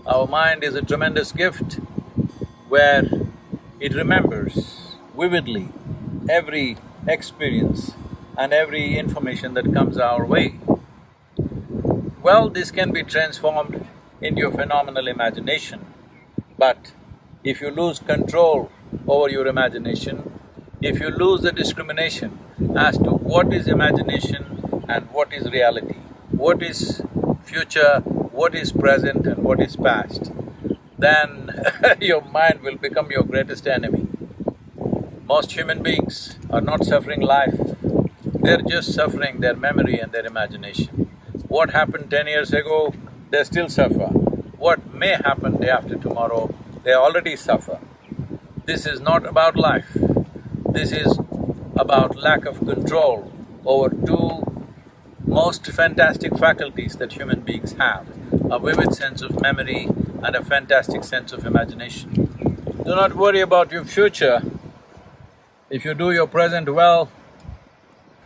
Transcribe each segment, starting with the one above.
Our mind is a tremendous gift where it remembers vividly every experience and every information that comes our way. Well, this can be transformed into a phenomenal imagination, but if you lose control over your imagination, if you lose the discrimination as to what is imagination and what is reality, what is future, what is present and what is past, then your mind will become your greatest enemy. Most human beings are not suffering life, they're just suffering their memory and their imagination. What happened 10 years ago, they still suffer. What may happen day after tomorrow, they already suffer. This is not about life. This is about lack of control over two most fantastic faculties that human beings have, a vivid sense of memory and a fantastic sense of imagination. Do not worry about your future. If you do your present well,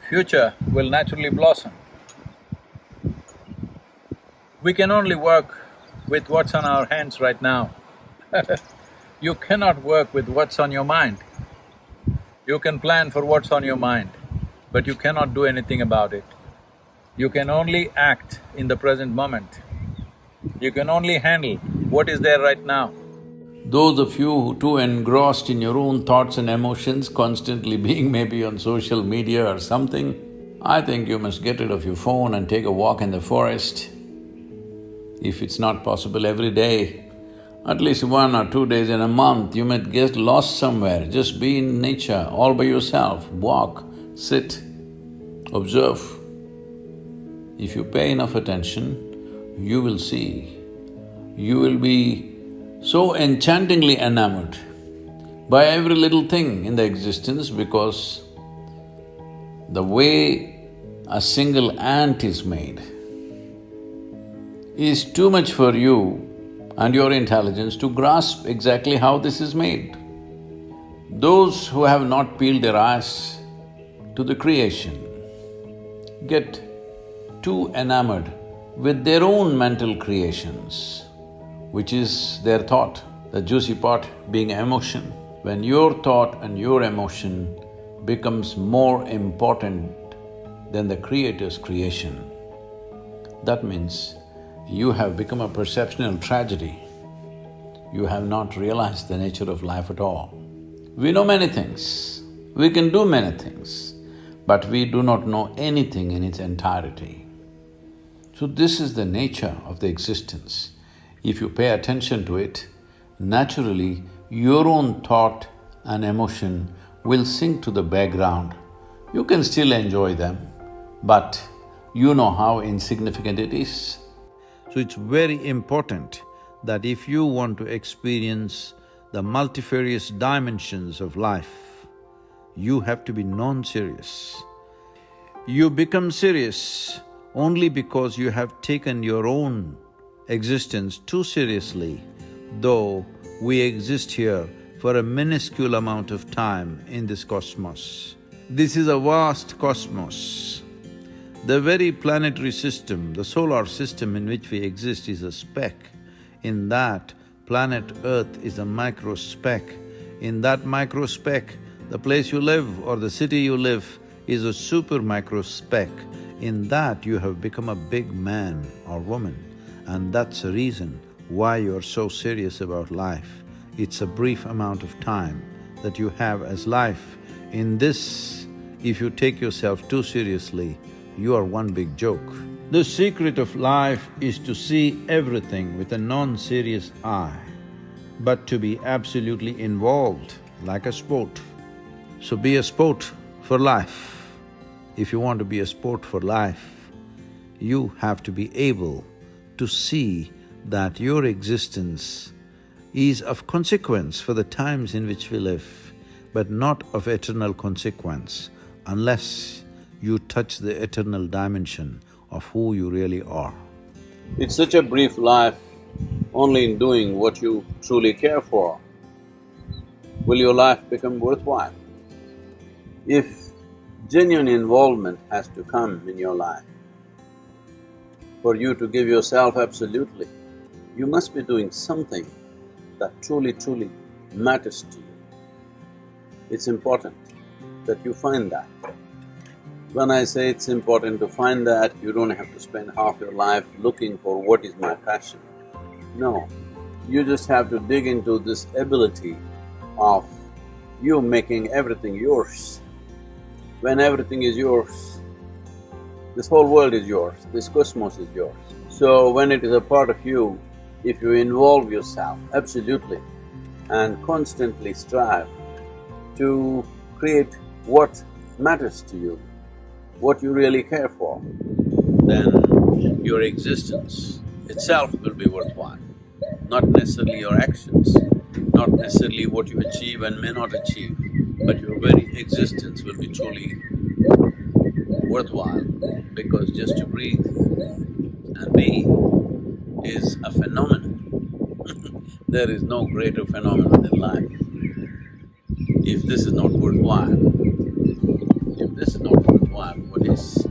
future will naturally blossom. We can only work with what's on our hands right now. You cannot work with what's on your mind. You can plan for what's on your mind, but you cannot do anything about it. You can only act in the present moment. You can only handle what is there right now. Those of you who too engrossed in your own thoughts and emotions, constantly being maybe on social media or something, I think you must get rid of your phone and take a walk in the forest. If it's not possible every day, at least 1 or 2 days in a month, you might get lost somewhere. Just be in nature, all by yourself, walk, sit, observe. If you pay enough attention, you will see. You will be so enchantingly enamored by every little thing in the existence because the way a single ant is made is too much for you and your intelligence to grasp exactly how this is made. Those who have not peeled their eyes to the creation get too enamored with their own mental creations, which is their thought, the juicy part being emotion. When your thought and your emotion becomes more important than the Creator's creation, that means you have become a perceptual tragedy. You have not realized the nature of life at all. We know many things, we can do many things, but we do not know anything in its entirety. So this is the nature of the existence. If you pay attention to it, naturally your own thought and emotion will sink to the background. You can still enjoy them, but you know how insignificant it is. So it's very important that if you want to experience the multifarious dimensions of life, you have to be non-serious. You become serious only because you have taken your own existence too seriously, though we exist here for a minuscule amount of time in this cosmos. This is a vast cosmos. The very planetary system, the solar system in which we exist is a speck. In that, planet Earth is a micro speck. In that micro speck, the place you live or the city you live is a super micro speck. In that, you have become a big man or woman, and that's the reason why you're so serious about life. It's a brief amount of time that you have as life. In this, if you take yourself too seriously, you are one big joke. The secret of life is to see everything with a non-serious eye, but to be absolutely involved like a sport. So be a sport for life. If you want to be a sport for life, you have to be able to see that your existence is of consequence for the times in which we live, but not of eternal consequence unless you touch the eternal dimension of who you really are. It's such a brief life, only in doing what you truly care for will your life become worthwhile. If genuine involvement has to come in your life, for you to give yourself absolutely, you must be doing something that truly matters to you. It's important that you find that. When I say it's important to find that, you don't have to spend half your life looking for what is my passion. No, you just have to dig into this ability of you making everything yours. When everything is yours, this whole world is yours, this cosmos is yours. So when it is a part of you, if you involve yourself absolutely and constantly strive to create what matters to you, what you really care for, then your existence itself will be worthwhile. Not necessarily your actions, not necessarily what you achieve and may not achieve, but your very existence will be truly worthwhile, because just to breathe and be is a phenomenon. There is no greater phenomenon in life. If this is not worthwhile, what is?